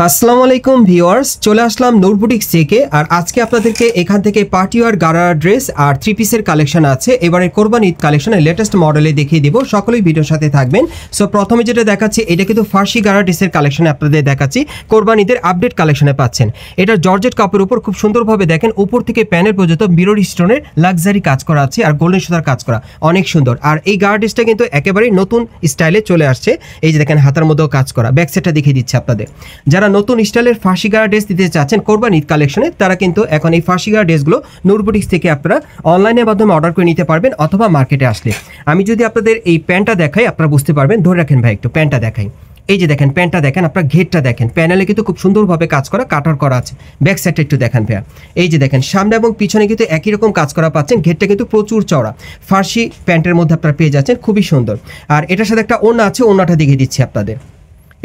আসসালামু আলাইকুম ভিউয়ার্স, চলে আসলাম নূর বুটিক্স থেকে। আর আজকে আপনাদেরকে এখান থেকে পার্টি ওয়্যার গারারা ড্রেস আর থ্রি পিসের কালেকশন আছে। এবারে কোরবানি ঈদ কালেকশনের লেটেস্ট মডেলে দেখিয়ে দিব, সকলেই ভিডিওর সাথে থাকবেন। সো প্রথমে যেটা দেখাচ্ছি এটা কিন্তু ফার্সি গারা ড্রেসের কালেকশনে আপনাদের দেখাচ্ছি, কোরবানি ঈদের আপডেট কালেকশনে পাচ্ছেন। এটা জর্জেট কাপড়ের উপর খুব সুন্দরভাবে দেখেন উপর থেকে প্যানেল পর্যন্ত মিরর স্টোনের লাক্সারি কাজ করা আছে আর গোল্ডেন সুতার কাজ করা, অনেক সুন্দর। আর এই গারা ড্রেসটা কিন্তু একেবারেই নতুন স্টাইলে চলে আসছে। এই যে দেখেন হাতার মধ্যেও কাজ করা, ব্যাক সাইডটা দেখিয়ে দিচ্ছে আপনাদের। যারা নতুন স্টাইলের ফার্সি গারা ড্রেস দিতে চাচ্ছেন কোরবানি ঈদ কালেকশনে, তারা কিন্তু এখন এই ফার্সি গারা ড্রেসগুলো নূর বুটিক্স থেকে আপনারা অনলাইনের মাধ্যমে অর্ডার করে নিতে পারবেন অথবা মার্কেটে আসলে। আমি যদি আপনাদের এই প্যান্টটা দেখাই আপনারা বুঝতে পারবেন। ধরে রাখেন ভাই, একটু প্যান্টটা দেখাই। এই যে দেখেন প্যান্টটা দেখেন, আপনার ঘেরটা দেখেন, প্যানেলে কিন্তু খুব সুন্দরভাবে কাজ করা, কাটার করা আছে। ব্যাক সাইডটা একটু দেখেন ভাইয়া, এই যে দেখেন সামনে এবং পিছনে কিন্তু একই রকম কাজ করা পাচ্ছেন। ঘেরটা কিন্তু প্রচুর চওড়া, ফার্সি প্যান্টের মধ্যে আপনারা পেয়ে যাচ্ছেন, খুবই সুন্দর। আর এটার সাথে একটা ওড়না আছে, ওড়নাটা দেখিয়ে দিচ্ছি আপনাদের।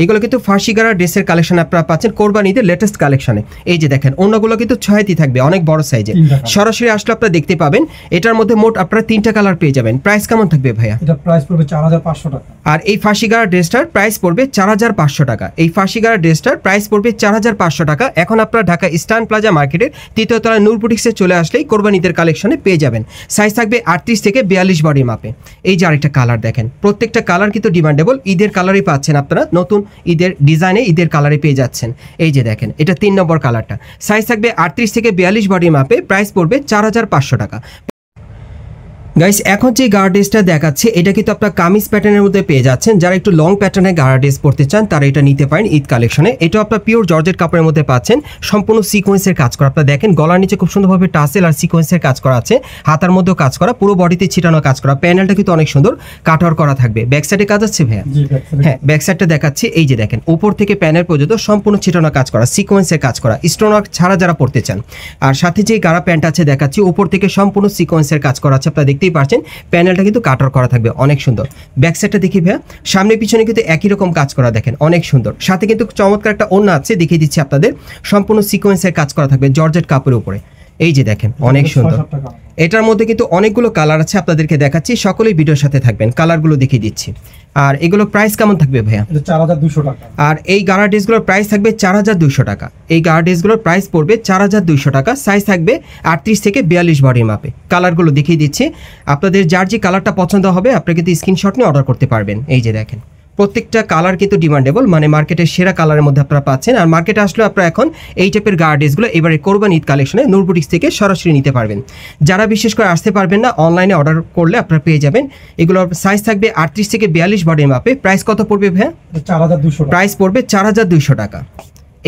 এগুলো কিন্তু ফার্সি গারা ড্রেসের কালেকশন আপনারা পাচ্ছেন কোরবানি ঈদের লেটেস্ট কালেকশনে। এই যে দেখেন ওড়নাগুলো কিন্তু 6টি থাকবে, অনেক বড় সাইজে। সরাসরি আসলে আপনারা দেখতে পাবেন। এটার মধ্যে মোট আপনারা 3টা কালার পেয়ে যাবেন। প্রাইস কেমন থাকবে ভাইয়া? এটা প্রাইস পড়বে 4500 টাকা। আর এই ফার্সি গারা ড্রেসটার প্রাইস পড়বে 4500 টাকা। এই ফার্সি গারা ড্রেসটার প্রাইস পড়বে 4500 টাকা। এখন আপনারা ঢাকা ইস্টার্ন প্লাজা মার্কেটের 3য় তলায় নূর বুটিক্সে চলে আসলেই কোরবানি ঈদের কালেকশনে পেয়ে যাবেন। সাইজ থাকবে 38 থেকে 42 বডি মাপে। এই যে আরেকটা কালার দেখেন, প্রত্যেকটা কালার কিন্তু ডিমান্ডেবল, ঈদের কালারই পাচ্ছেন আপনারা, নতুন ঈদের ডিজাইনে ঈদের কালারে পেয়ে যাচ্ছেন। এই যে দেখেন এটা 3 নম্বর কালারটা, সাইজ থাকবে 38 থেকে 42 বডি মাপে। প্রাইস পড়বে 4500 টাকা। গাইস, এখন যে গারা ড্রেসটা দেখাচ্ছে এটা কিন্তু আপনার কামিজ প্যাটার্নের মধ্যে পেয়ে যাচ্ছেন। যারা একটু লং প্যাটার্নের গারা ড্রেস পরতে চান তারা এটা নিতে পারেন ঈদ কালেকশনে। এটা আপনার পিওর জর্জেট কাপড়ের মধ্যে পাচ্ছেন, সম্পূর্ণ সিকোয়েন্সের কাজ করা। আপনারা দেখেন গলার নিচে খুব সুন্দরভাবে টাসেল আর সিকোয়েন্সের কাজ করা আছে, হাতার মধ্যেও কাজ করা, পুরো বডিতে ছিটানো কাজ করা। প্যানেলটা কিন্তু অনেক সুন্দর কাটওয়ার করা থাকবে। ব্যাক সাইডে কাজ আছে ভাইয়া? হ্যাঁ, ব্যাক সাইডটা দেখাচ্ছি। এই যে দেখেন উপর থেকে প্যানেল পর্যন্ত সম্পূর্ণ ছিটানো কাজ করা, সিকোয়েন্সের কাজ করা, স্টোন ওয়ার্ক ছাড়া যারা পরতে চান। আর সাথে যে গারা প্যান্ট আছে দেখাচ্ছি, উপর থেকে সম্পূর্ণ সিকোয়েন্সের কাজ করা আছে। আপনারা দেখতেই পাচ্ছেন প্যানেলটা কিন্তু কাটার করা থাকবে, অনেক সুন্দর। ব্যাক সাইডটা দেখি ভাইয়া, সামনে পিছনে কিন্তু একই রকম কাজ করা দেখেন, অনেক সুন্দর। সাথে কিন্তু চমৎকার একটা ওড়না আছে, দেখিয়ে দিচ্ছি আপনাদের। সম্পূর্ণ সিকোয়েন্সের কাজ করা থাকবে জর্জেট কাপড়ের উপরে। এই যে দেখেন অনেক সুন্দর। এটার মধ্যে কিন্তু অনেকগুলো কালার আছে, আপনাদেরকে দেখাচ্ছি, সকলেই ভিডিওর সাথে থাকবেন। কালারগুলো দেখিয়ে দিচ্ছি। আর এগুলো প্রাইস কেমন থাকবে ভাইয়া? 4200 টাকা। আর এই গারা ড্রেসগুলোর প্রাইস থাকবে 4200 টাকা। এই গারা ড্রেসগুলোর প্রাইস পড়বে 4200 টাকা। সাইজ থাকবে 38 থেকে 42 বডির মাপে। কালারগুলো দেখিয়ে দিচ্ছি, আপনাদের যার যে কালারটা পছন্দ হবে আপনারা কিন্তু স্ক্রিনশট নিয়ে অর্ডার করতে পারবেন। এই যে দেখেন প্রত্যেকটা কালার কিন্তু ডিমান্ডেবল, মানে মার্কেটের সেরা কালারের মধ্যে আপনারা পাচ্ছেন। আর মার্কেটে আসলে আপনারা এখন এই টাইপের গারা ড্রেসগুলো এবারে কোরবানি ঈদ কালেকশনে নূর বুটিক্স থেকে সরাসরি নিতে পারবেন। যারা বিশেষ করে আসতে পারবেন না, অনলাইনে অর্ডার করলে আপনারা পেয়ে যাবেন। এগুলোর সাইজ থাকবে 38 থেকে 42 বডির মাপে। প্রাইস কত পড়বে ভাইয়া? 4200। প্রাইস পড়বে 4200 টাকা।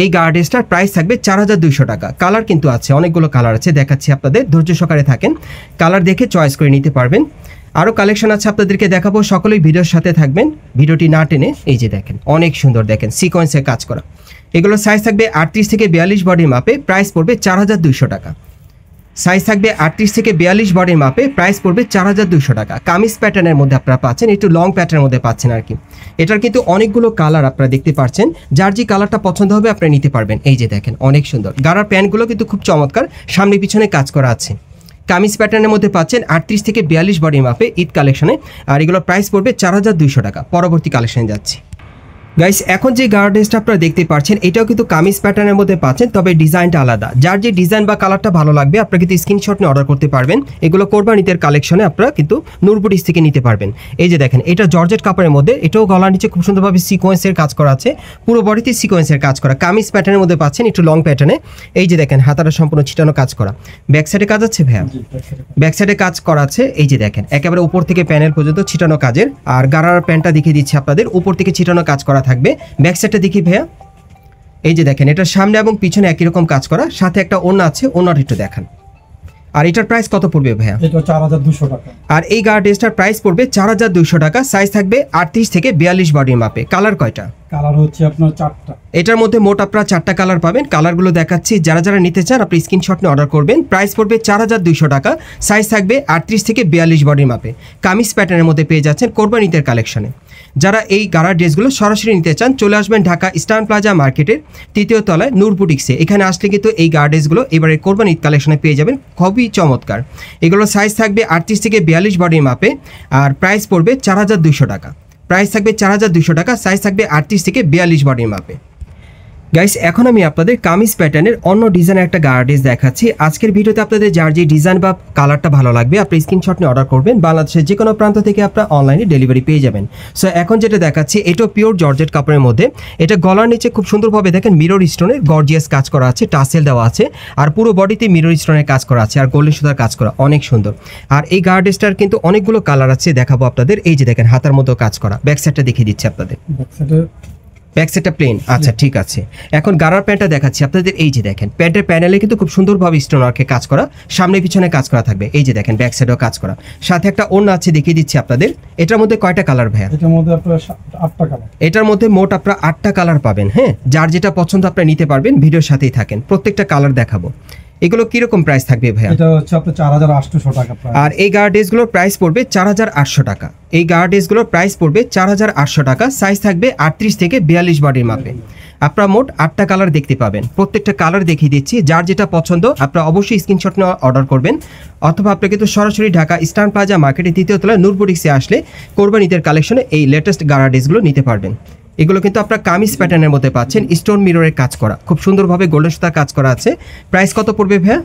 এই গারা ড্রেসটার প্রাইস থাকবে 4200 টাকা। কালার কিন্তু আছে, অনেকগুলো কালার আছে, দেখাচ্ছি আপনাদের, ধৈর্য সহকারে থাকেন, কালার দেখে চয়েস করে নিতে পারবেন। আরও কালেকশন আছে আপনাদেরকে দেখাবো, সকলেই ভিডিওর সাথে থাকবেন, ভিডিওটি না টেনে। এই যে দেখেন অনেক সুন্দর, দেখেন সিকোয়েন্সের কাজ করা। এগুলো সাইজ থাকবে 38 থেকে 42 বডির মাপে। প্রাইস পড়বে 4200 টাকা। সাইজ থাকবে 38 থেকে 42 বডির মাপে। প্রাইস পড়বে 4200 টাকা। কামিজ প্যাটার্নের মধ্যে আপনারা পাচ্ছেন, একটু লং প্যাটার্নের মধ্যে পাচ্ছেন আর কি। এটার কিন্তু অনেকগুলো কালার আপনারা দেখতে পাচ্ছেন, যার যে কালারটা পছন্দ হবে আপনারা নিতে পারবেন। এই যে দেখেন অনেক সুন্দর। গারার প্যান্টগুলো কিন্তু খুব চমৎকার, সামনে পিছনে কাজ করা আছে। কামিজ প্যাটার্নের মধ্যে পাচ্ছেন 38 থেকে 42 বডি মাপে ঈদ কালেকশনে। আর এগুলোর প্রাইস পড়বে 4200 টাকা। পরবর্তী কালেকশনে যাচ্ছি। গাইস, এখন যে গারা ড্রেসটা আপনারা দেখতে পাচ্ছেন এটাও কিন্তু কামিজ প্যাটার্নের মধ্যে পাচ্ছেন, তবে ডিজাইনটা আলাদা। যার যে ডিজাইন বা কালারটা ভালো লাগবে আপনারা কিন্তু স্ক্রিনশট নিয়ে অর্ডার করতে পারবেন। এগুলো কোরবানি ঈদের কালেকশনে আপনারা কিন্তু নূর বুটিক্স থেকে নিতে পারবেন। এই যে দেখেন এটা জর্জেট কাপড়ের মধ্যে, এটাও গলার নিচে খুব সুন্দরভাবে সিকোয়েন্সের কাজ করা আছে, পুরো বডিতে সিকোয়েন্সের কাজ করা। কামিজ প্যাটার্নের মধ্যে পাচ্ছেন, একটু লং প্যাটার্নে। এই যে দেখেন হাতাটা সম্পূর্ণ ছিটানো কাজ করা। ব্যাক সাইডে কাজ আছে ভাইয়া? ব্যাক সাইডে কাজ করা আছে। এই যে দেখেন একেবারে উপর থেকে প্যানেল পর্যন্ত ছিটানো কাজের। আর গারার প্যান্টটা দেখিয়ে দিচ্ছি আপনাদের, উপর থেকে ছিটানো কাজ করা থাকবে। ব্যাক সাইডটা দেখি ভাইয়া, এই যে দেখেন এটা সামনে এবং পিছনে একই রকম কাজ করা, সাথে একটা ওড়না আছে, ওড়নাটা একটু দেখান। আর এটার প্রাইস কত পড়বে ভাইয়া? এটা 4200 টাকা। আর এই গারা ড্রেসটার প্রাইস পড়বে 4200 টাকা। সাইজ থাকবে 38 থেকে 42 বডির মাপে। কালার কয়টা? কালার হচ্ছে আপনার 4টা। এটার মধ্যে মোট আপনারা 4টা কালার পাবেন। কালারগুলো দেখাচ্ছি, যারা যারা নিতে চান আপনি স্ক্রিনশট নিয়ে অর্ডার করবেন। প্রাইস পড়বে 4200 টাকা। সাইজ থাকবে 38 থেকে 42 বডির মাপে। কামিজ প্যাটার্নের মধ্যে পেয়ে যাচ্ছেন কোরবানি ঈদের কালেকশনে। যারা এই গারা ড্রেসগুলো সরাসরি নিতে চান চলে আসবেন ঢাকা ইস্টার্ন প্লাজা মার্কেটের 3য় তলায় নূর বুটিক্সে। এখানে আসলে কিন্তু এই গারা ড্রেসগুলো এবারে কোরবানি ঈদ কালেকশনে পেয়ে যাবেন, খুবই চমৎকার। এগুলো সাইজ থাকবে 38 থেকে 42 বডির মাপে। আর প্রাইস পড়বে 4200 টাকা। প্রাইস থাকবে 4200 টাকা। সাইজ থাকবে 38 থেকে 42 বডির মাপে। গাইস এখন আমি আপনাদের কামিজ প্যাটার্নের অন্য ডিজাইনের একটা গার্ডেজ দেখাচ্ছি। আজকের ভিডিওতে আপনাদের যার যে ডিজাইন বা কালারটা ভালো লাগবে আপনি স্ক্রিনশট নিয়ে অর্ডার করবেন। বাংলাদেশের যে কোনো প্রান্ত থেকে আপনারা অনলাইনে ডেলিভারি পেয়ে যাবেন। সো এখন যেটা দেখাচ্ছি এটা পিওর জর্জেট কাপড়ের মধ্যে, এটা গলার নিচে খুব সুন্দরভাবে দেখেন মিরর স্টোনের গর্জিয়াস কাজ করা আছে, টাসেল দেওয়া আছে, আর পুরো বডিতে মিরর স্টোনের কাজ করা আছে আর গোল্ডেন সুতার কাজ করা, অনেক সুন্দর। আর এই গার্ডেজটার কিন্তু অনেকগুলো কালার আছে, দেখাবো আপনাদের। এই যে দেখেন হাতার মতো কাজ করা, ব্যাক সাইডটা দেখিয়ে দিচ্ছি আপনাদের। ব্যাক সাইডটা প্লেন, আচ্ছা ঠিক আছে। এখন গারার প্যান্টটা দেখাচ্ছি আপনাদের। এই যে দেখেন প্যান্টের প্যানেলে কিন্তু খুব সুন্দরভাবে স্টোন ওয়ার্কে কাজ করা, সামনে পিছনে কাজ করা থাকবে। এই যে দেখেন ব্যাক সাইডেও কাজ করা, সাথে একটা ওড়না আছে দেখিয়ে দিচ্ছি আপনাদের। এটার মধ্যে কয়টা কালার ভাইয়া? এটার মধ্যে আপনারা 8টা কালার। এটার মধ্যে মোট আপনারা 8টা কালার পাবেন। হ্যাঁ, যার যেটা পছন্দ আপনারা নিতে পারবেন, ভিডিওর সাথেই থাকেন। প্রত্যেকটা কালার দেখাবো। এগুলো কিরকম প্রাইস থাকবে ভাইয়া? এটা হচ্ছে আপনার 4800 টাকা প্রাইস। আর এই গার্ডেজগুলোর প্রাইস পড়বে 4800 টাকা। এই গার্ডেজগুলোর প্রাইস পড়বে 4800 টাকা। সাইজ থাকবে 38 থেকে 42 বডির মাপে। আপনারা মোট 8টা কালার দেখতে পাবেন। প্রত্যেকটা কালার দেখিয়ে দিচ্ছি, যার যেটা পছন্দ আপনারা অবশ্যই স্ক্রিনশট নিয়ে অর্ডার করবেন, অথবা আপনি কিন্তু সরাসরি ঢাকা ইস্টার্ন প্লাজা মার্কেটের 3য় তলায় নূর বুটিক্সে আসলে কোরবানি ঈদের কালেকশনে এই লেটেস্ট গার্ডেজগুলো নিতে পারবেন। এগুলো কিন্তু আপনারা কামিজ প্যাটার্নের মধ্যে পাচ্ছেন, স্টোন মিররের কাজ করা, খুব সুন্দরভাবে গোল্ডেন সুতার কাজ করা আছে। প্রাইস কত পড়বে ভাইয়া?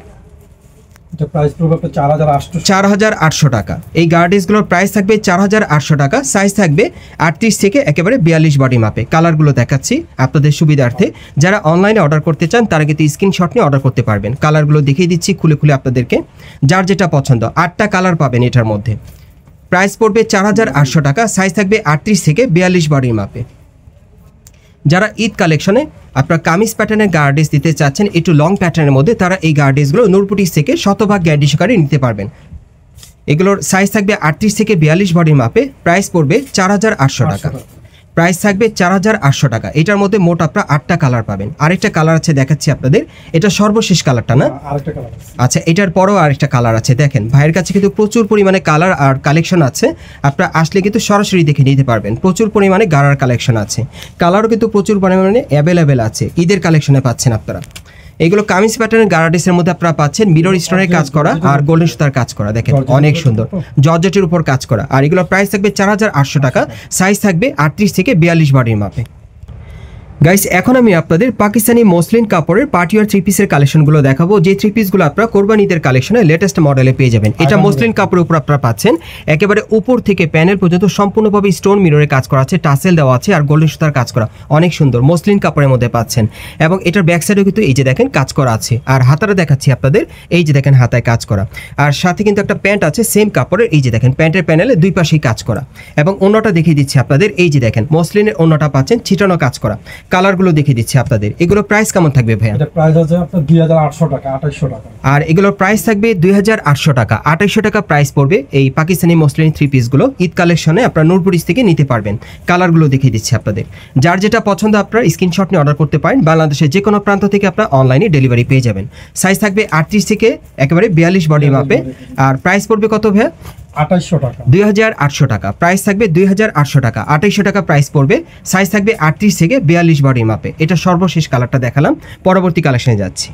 এটা প্রাইস পড়বে আপনার 4800 টাকা। এই গার্ডেজগুলোর প্রাইস থাকবে 4800 টাকা। সাইজ থাকবে 38 থেকে একেবারে 42 বডি মাপে। কালারগুলো দেখাচ্ছি আপনাদের সুবিধার্থে। যারা অনলাইনে অর্ডার করতে চান তারা কিন্তু স্ক্রিনশট নিয়ে অর্ডার করতে পারবেন। কালারগুলো দেখিয়ে দিচ্ছি খুলে খুলে আপনাদেরকে, যার যেটা পছন্দ। 8টা কালার পাবেন এটার মধ্যে। প্রাইস পড়বে 4800 টাকা। সাইজ থাকবে 38 থেকে 42 বডির মাপে। যারা ঈদ কালেকশনে আপনারা কামিজ প্যাটার্নের গার্ডেজ দিতে চাচ্ছেন একটু লং প্যাটার্নের মধ্যে, তারা এই গার্ডেজগুলো নূর বুটিক্স থেকে শতভাগ গ্যারান্টি সহকারে নিতে পারবেন। এগুলোর সাইজ থাকবে 38 থেকে 42 বডির মাপে। প্রাইস পড়বে 4800 টাকা। প্রাইস থাকবে 4800 টাকা। এটার মধ্যে মোট আপনারা 8টা কালার পাবেন। আরেকটা কালার আছে দেখাচ্ছি আপনাদের, এটা সর্বশেষ কালারটা না? আরেকটা কালার। আচ্ছা, এটার পরেও আরেকটা কালার আছে। দেখেন ভাইয়ের কাছে কিন্তু প্রচুর পরিমাণে কালার আর কালেকশন আছে, আপনারা আসলে কিন্তু সরাসরি দেখে নিতে পারবেন। প্রচুর পরিমাণে গারার কালেকশন আছে, কালারও কিন্তু প্রচুর পরিমাণে অ্যাভেলেবেল আছে। ঈদের কালেকশনে পাচ্ছেন আপনারা। এগুলো কামিজ প্যাটার্নের গার্ডেসের মধ্যে আপনারা পাচ্ছেন মিরর স্টোনের কাজ করা আর গোল্ডেন সুতার কাজ করা, দেখেন অনেক সুন্দর, জর্জেটের উপর কাজ করা। আর এগুলো প্রাইস থাকবে 4800 টাকা। সাইজ থাকবে 38 থেকে 42 বডির মাপে। গাইস এখন আমি আপনাদের পাকিস্তানি মসলিন কাপড়ের পার্টিওয়ার থ্রি পিসের কালেকশনগুলো দেখাবো, যে থ্রি পিসগুলো আপনারা কোরবানি ঈদের কালেকশনে লেটেস্ট মডেলে পেয়ে যাবেন। এটা মসলিন কাপড়ের উপর আপনারা পাচ্ছেন, একেবারে উপর থেকে প্যানেল পর্যন্ত সম্পূর্ণভাবে স্টোন মিররে কাজ করা আছে, টাসেল দেওয়া আছে আর গোল্ডেন সুতার কাজ করা, অনেক সুন্দর মসলিন কাপড়ের মধ্যে পাচ্ছেন। এবং এটার ব্যাক সাইডেও কিন্তু এই যে দেখেন কাজ করা আছে। আর হাতাটা দেখাচ্ছি আপনাদের, এই যে দেখেন হাতায় কাজ করা। আর সাথে কিন্তু একটা প্যান্ট আছে সেম কাপড়ের, এই যে দেখেন প্যান্টের প্যানেলে দুই পাশেই কাজ করা। এবং অন্যটা দেখিয়ে দিচ্ছি আপনাদের, এই যে দেখেন মসলিনের অন্যটা পাচ্ছেন ছিটানো কাজ করা। কালারগুলো দেখিয়ে দিচ্ছি আপনাদের। এগুলো প্রাইস কেমন থাকবে ভাইয়া? এটা প্রাইস আছে আপনার 2800 টাকা, 2800 টাকা। আর এগুলোর প্রাইস থাকবে 2800 টাকা। 2800 টাকা প্রাইস পড়বে এই পাকিস্তানি মসলিন থ্রি পিসগুলো। ঈদ কালেকশনে আপনারা নূর বুটিক্স থেকে নিতে পারবেন। কালারগুলো দেখিয়ে দিচ্ছি আপনাদের, যার যেটা পছন্দ আপনারা স্ক্রিনশট নিয়ে অর্ডার করতে পারেন। বাংলাদেশের যে কোনো প্রান্ত থেকে আপনারা অনলাইনে ডেলিভারি পেয়ে যাবেন। সাইজ থাকবে 38 থেকে একেবারে 42 বডি মাপে। আর প্রাইস পড়বে কত ভাইয়া? 2800 টাকা। 2800 টাকা প্রাইস থাকবে। 2800 টাকা। 2800 টাকা প্রাইস পড়বে। সাইজ থাকবে 38 থেকে 42 বডি মাপে। এটা সর্বশেষ কালারটা দেখালাম, পরবর্তী কালেকশনে যাচ্ছি।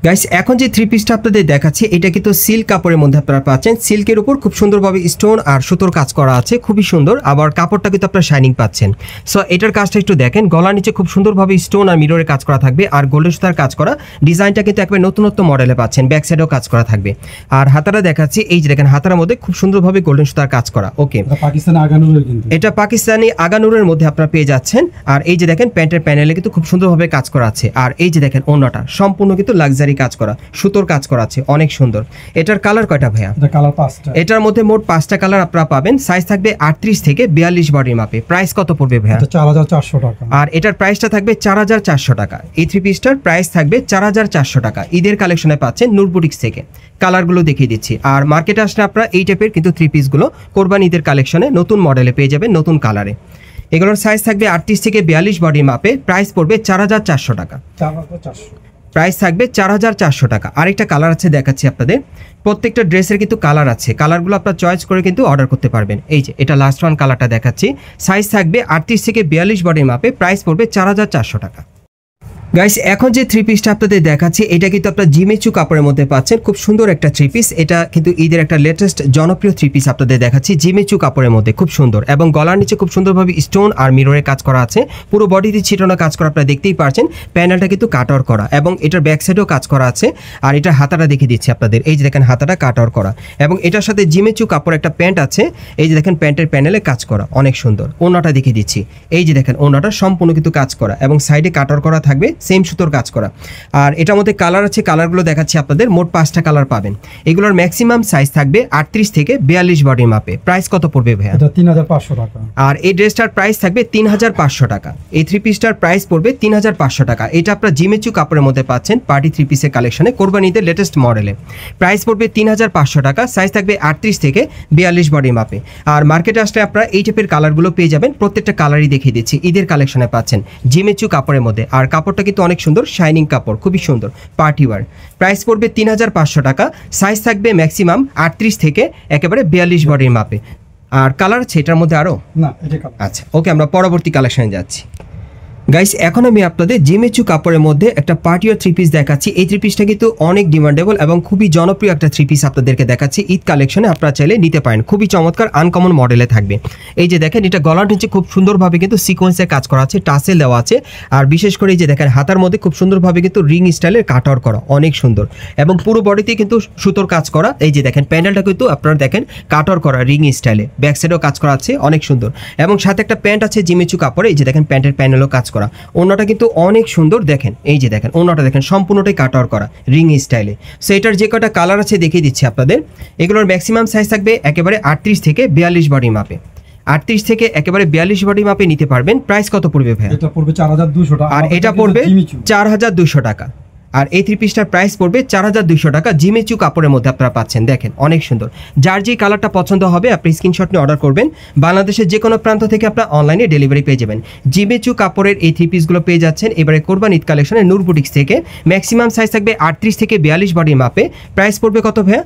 গাইস এখন যে থ্রি পিসটা আপনাদের দেখাচ্ছি এটা কিন্তু সিল্ক কাপড়ের মধ্যে আপনারা পাচ্ছেন। সিল্কের উপর খুব সুন্দরভাবে স্টোন আর সুতোর কাজ করা আছে, খুবই সুন্দর। আবার কাপড়টা কিন্তু আপনারা শাইনিং পাচ্ছেন। সো এটার কাজটা একটু দেখেন, গলার নিচে খুব সুন্দরভাবে স্টোন আর মিররের কাজ করা থাকবে আর গোল্ডেন সুতার কাজ করা। ডিজাইনটা কিন্তু একবার নতুনত্ব মডেলে পাচ্ছেন, ব্যাক সাইডেও কাজ করা থাকবে। আর হাতাটা দেখাচ্ছি, এই যে দেখেন হাতার মধ্যে খুব সুন্দরভাবে গোল্ডেন সুতার কাজ করা। ওকে, পাকিস্তানি আগানুরের, কিন্তু এটা পাকিস্তানি আগানুরের মধ্যে আপনারা পেয়ে যাচ্ছেন। আর এই যে দেখেন প্যান্টের প্যানেলে কিন্তু খুব সুন্দরভাবে কাজ করা আছে। আর এই যে দেখেন ওন্নাটা সম্পূর্ণ কিন্তু লাক্সারি কাজ করা, সুতোর কাজ করা আছে, অনেক সুন্দর। এটার কালার কয়টা ভাইয়া? এটা কালার 5টা। এটার মধ্যে মোট 5টা কালার আপনারা পাবেন। সাইজ থাকবে 38 থেকে 42 বডির মাপে। প্রাইস কত পড়বে ভাইয়া? এটা 4400 টাকা। আর এটার প্রাইসটা থাকবে 4400 টাকা। এই থ্রি পিসটার প্রাইস থাকবে 4400 টাকা। ঈদের কালেকশনে পাচ্ছেন নূর বুটিক্স থেকে। কালারগুলো দেখিয়ে দিচ্ছি। আর মার্কেটে আসলে আপনারা এই টাইপের কিন্তু থ্রি পিসগুলো কোরবানি ঈদের কালেকশনে নতুন মডেলে পেয়ে যাবেন, নতুন কালারে। এগুলোর সাইজ থাকবে 38 থেকে 42 বডির মাপে। প্রাইস পড়বে 4400 টাকা। 4400 প্রাইস থাকবে 4400 টাকা। আরেকটা কালার আছে দেখাচ্ছি আপনাদের। প্রত্যেকটা ড্রেসের কিন্তু কালার আছে, কালারগুলো আপনারা চয়েস করে কিন্তু অর্ডার করতে পারবেন। এই যে এটা লাস্ট ওয়ান কালারটা দেখাচ্ছি। সাইজ থাকবে 38 থেকে 42 বডির মাপে। প্রাইস পড়বে 4400 টাকা। গাইস এখন যে থ্রি পিসটা আপনাদের দেখাচ্ছি এটা কিন্তু আপনার জিমিচু কাপড়ের মধ্যে পাচ্ছেন, খুব সুন্দর একটা থ্রি পিস। এটা কিন্তু ঈদের একটা লেটেস্ট জনপ্রিয় থ্রি পিস আপনাদের দেখাচ্ছি জিমিচু কাপড়ের মধ্যে, খুব সুন্দর এবং গলার নিচে খুব সুন্দরভাবে স্টোন আর মিররের কাজ করা আছে, পুরো বডিতে ছিটানো কাজ করা আপনারা দেখতেই পারছেন। প্যানেলটা কিন্তু কাটওয়ার করা এবং এটার ব্যাক সাইডেও কাজ করা আছে। আর এটার হাতাটা দেখিয়ে দিচ্ছি আপনাদের, এই যে দেখেন হাতাটা কাটওয়ার করা এবং এটার সাথে জিমিচু কাপড় একটা প্যান্ট আছে, এই যে দেখেন প্যান্টের প্যানেলে কাজ করা অনেক সুন্দর। ওড়নাটা দেখিয়ে দিচ্ছি, এই যে দেখেন ওড়নাটা সম্পূর্ণ কিন্তু কাজ করা এবং সাইডে কাটওয়ার করা থাকবে, সেম সুতোর কাজ করা। আর এটার মধ্যে কালার আছে, কালারগুলো দেখাচ্ছি আপনাদের, মোট 5টা কালার পাবেন। এগুলোর ম্যাক্সিমাম সাইজ থাকবে 38 থেকে 42 বডির মাপে। প্রাইস কত পড়বে ভাইয়া? এটা 3500 টাকা। আর এই ড্রেসটার প্রাইস থাকবে 3500 টাকা। এই থ্রি পিসটার প্রাইস পড়বে 3500 টাকা। এটা আপনারা জিমিচু কাপড়ের মধ্যে পাচ্ছেন পার্টি থ্রি পিসের কালেকশনে, কোরবানিতে লেটেস্ট মডেলে। প্রাইস পড়বে 3500 টাকা, সাইজ থাকবে 38 থেকে 42 বডির মাপে। আর মার্কেটে আসলে আপনারা এই টাইপের কালারগুলো পেয়ে যাবেন, প্রত্যেকটা কালারই দেখিয়ে দিচ্ছি। ঈদের কালেকশনে পাচ্ছেন জিমিচু কাপড়ের মধ্যে, আর কাপড়টা কিন্তু অনেক সুন্দর, শাইনিং কাপড়, খুবই সুন্দর পার্টি ওয়্যার। প্রাইস পড়বে 3500 টাকা, সাইজ থাকবে ম্যাক্সিমাম 38 থেকে একেবারে 42 বডির মাপে। আর কালার আছে এটার মধ্যে আরও? না, এটা কালার। আচ্ছা ওকে, আমরা পরবর্তী কালেকশনে যাচ্ছি। গাইস এখন আমি আপনাদের জিমিচু কাপড়ের মধ্যে একটা পার্টিওয়ার থ্রি পিস দেখাচ্ছি। এই থ্রি পিসটা কিন্তু অনেক ডিমান্ডেবল এবং খুবই জনপ্রিয় একটা থ্রি পিস আপনাদেরকে দেখাচ্ছি। ঈদ কালেকশনে আপনারা চাইলে নিতে পারেন, খুবই চমৎকার আনকমন মডেলে থাকবে। এই যে দেখেন এটা গলার নিচে খুব সুন্দরভাবে কিন্তু সিকোয়েন্সের কাজ করা আছে, টাসেল দেওয়া আছে। আর বিশেষ করে এই যে দেখেন হাতার মধ্যে খুব সুন্দরভাবে কিন্তু রিং স্টাইলের কাটওয়ার করা, অনেক সুন্দর এবং পুরো বডিতে কিন্তু সুতোর কাজ করা। এই যে দেখেন প্যান্ডেলটা কিন্তু আপনারা দেখেন কাটওয়ার করা রিং স্টাইলে, ব্যাক সাইডেও কাজ করা আছে, অনেক সুন্দর। এবং সাথে একটা প্যান্ট আছে জিমিচু কাপড়ে, এই যে দেখেন প্যান্টের প্যানেলও কাজ করা। ওনাটা কিন্তু অনেক সুন্দর, দেখেন এই যে দেখেন ওনাটা দেখেন সম্পূর্ণটাই কাটওয়ার করা রিং স্টাইলে। সো এটার যে কটা কালার আছে দেখিয়ে দিচ্ছি আপনাদের। এগুলোর ম্যাক্সিমাম সাইজ থাকবে একেবারে 38 থেকে 42 বডি মাপে। 38 থেকে একেবারে 42 বডি মাপে নিতে পারবেন। প্রাইস কত পড়বে ভাই? এটা পড়বে 4200 টাকা। আর এটা পড়বে 4200 টাকা। আর এই থ্রি পিসটার প্রাইস পড়বে 4200 টাকা। জিমিচু কাপড়ের মধ্যে আপনারা পাচ্ছেন, দেখেন অনেক সুন্দর। যার যে কালারটা পছন্দ হবে আপনি স্ক্রিনশট নিয়ে অর্ডার করবেন। বাংলাদেশের যে কোনো প্রান্ত থেকে আপনারা অনলাইনে ডেলিভারি পেয়ে যাবেন। জিমিচু কাপড়ের এই থ্রি পিসগুলো পেয়ে যাচ্ছেন এবারে কোরবান ঈদ কালেকশনে নূর বুটিক্স থেকে। ম্যাক্সিমাম সাইজ থাকবে 38 থেকে 42 বডির মাপে। প্রাইস পড়বে কত ভাইয়া?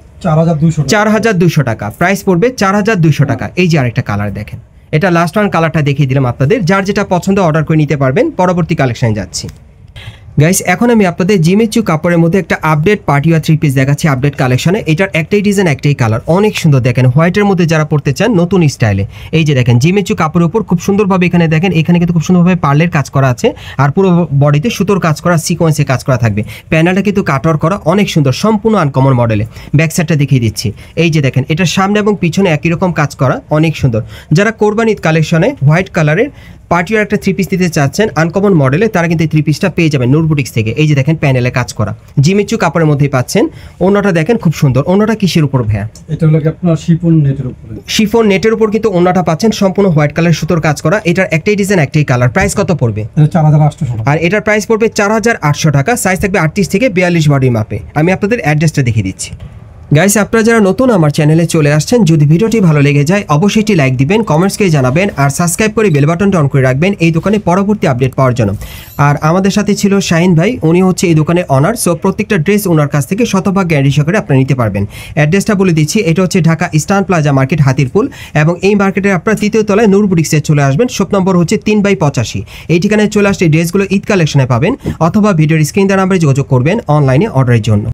4200 টাকা। প্রাইস পড়বে 4200 টাকা। এই যে আরেকটা কালার দেখেন, এটা লাস্ট ওয়ান কালারটা দেখিয়ে দিলাম আপনাদের। যার যেটা পছন্দ অর্ডার করে নিতে পারবেন। পরবর্তী কালেকশনে যাচ্ছি। গাইস এখন আমি আপনাদের জিমিচু কাপড়ের মধ্যে একটা আপডেট পার্টিওয়ার থ্রি পিস দেখাচ্ছি আপডেট কালেকশনে। এটার একটাই ডিজাইন, একটাই কালার, অনেক সুন্দর। দেখেন হোয়াইটের মধ্যে যারা পড়তে চান নতুন স্টাইলে, এই যে দেখেন জিমিচু কাপড়ের উপর খুব সুন্দরভাবে এখানে দেখেন, এখানে কিন্তু খুব সুন্দরভাবে পার্লের কাজ করা আছে আর পুরো বডিতে সুতোর কাজ করা, সিকোয়েন্সে কাজ করা থাকবে। প্যানেলটা কিন্তু কাটওয়ার করা, অনেক সুন্দর, সম্পূর্ণ আনকমন মডেলে। ব্যাক সাইডটা দেখিয়ে দিচ্ছি, এই যে দেখেন এটার সামনে এবং পিছনে একই রকম কাজ করা, অনেক সুন্দর। যারা কোরবান ঈদ কালেকশনে হোয়াইট কালারের পার্টিওয়ার একটা থ্রি পিস দিতে চাচ্ছেন আনকমন মডেলে, তারা কিন্তু এই থ্রি পিসটা পেয়ে যাবেন নূর বুটিক্স থেকে। এই যে দেখেন প্যানেলে কাজ করা, জিমিচু কাপড়ের মধ্যেই পাচ্ছেন। ওনাটা দেখেন খুব সুন্দর। ওনাটা কিসের উপর ভাইয়া? এটা হলো আপনার শিফন নেটের উপরে। শিফন নেটের উপর কিন্তু ওনাটা পাচ্ছেন সম্পূর্ণ হোয়াইট কালার সুতোর কাজ করা। এটার একটাই ডিজাইন, একটাই কালার। প্রাইস কত পড়বে? এটা 4800 টাকা। আর এটার প্রাইস পড়বে 4800 টাকা। সাইজ থাকবে 38 থেকে 42 বডি মাপে। আমি আপনাদের অ্যাড্রেসটা দেখিয়ে দিচ্ছি। গাইস আপনারা যারা নতুন আমার চ্যানেলে চলে আসছেন, যদি ভিডিওটি ভালো লেগে যায় অবশ্যই একটি লাইক দিবেন, কমেন্টসকে জানাবেন আর সাবস্ক্রাইব করে বেল বাটনটা অন করে রাখবেন এই দোকানে পরবর্তী আপডেট পাওয়ার জন্য। আর আমাদের সাথে ছিল শাহিন ভাই, উনি হচ্ছে এই দোকানের অনার। সো প্রত্যেকটা ড্রেস ওনার কাছ থেকে শতভাগ গ্যারান্টি সহকারে আপনারা নিতে পারবেন। অ্যাড্রেসটা বলে দিচ্ছি, এটা হচ্ছে Dhaka eastern plaza market, Hatirpul. এবং এই মার্কেটের আপনারা তৃতীয় তলায় নূর বুটিক্সে চলে আসবেন। শপ নম্বর হচ্ছে 3/85। এই ঠিকানায় চলে আসলে ড্রেসগুলো ঈদ কালেকশনে পাবেন, অথবা ভিডিওর স্ক্রিন দেওয়া নাম্বারে যোগাযোগ করবেন অনলাইনে অর্ডারের জন্য।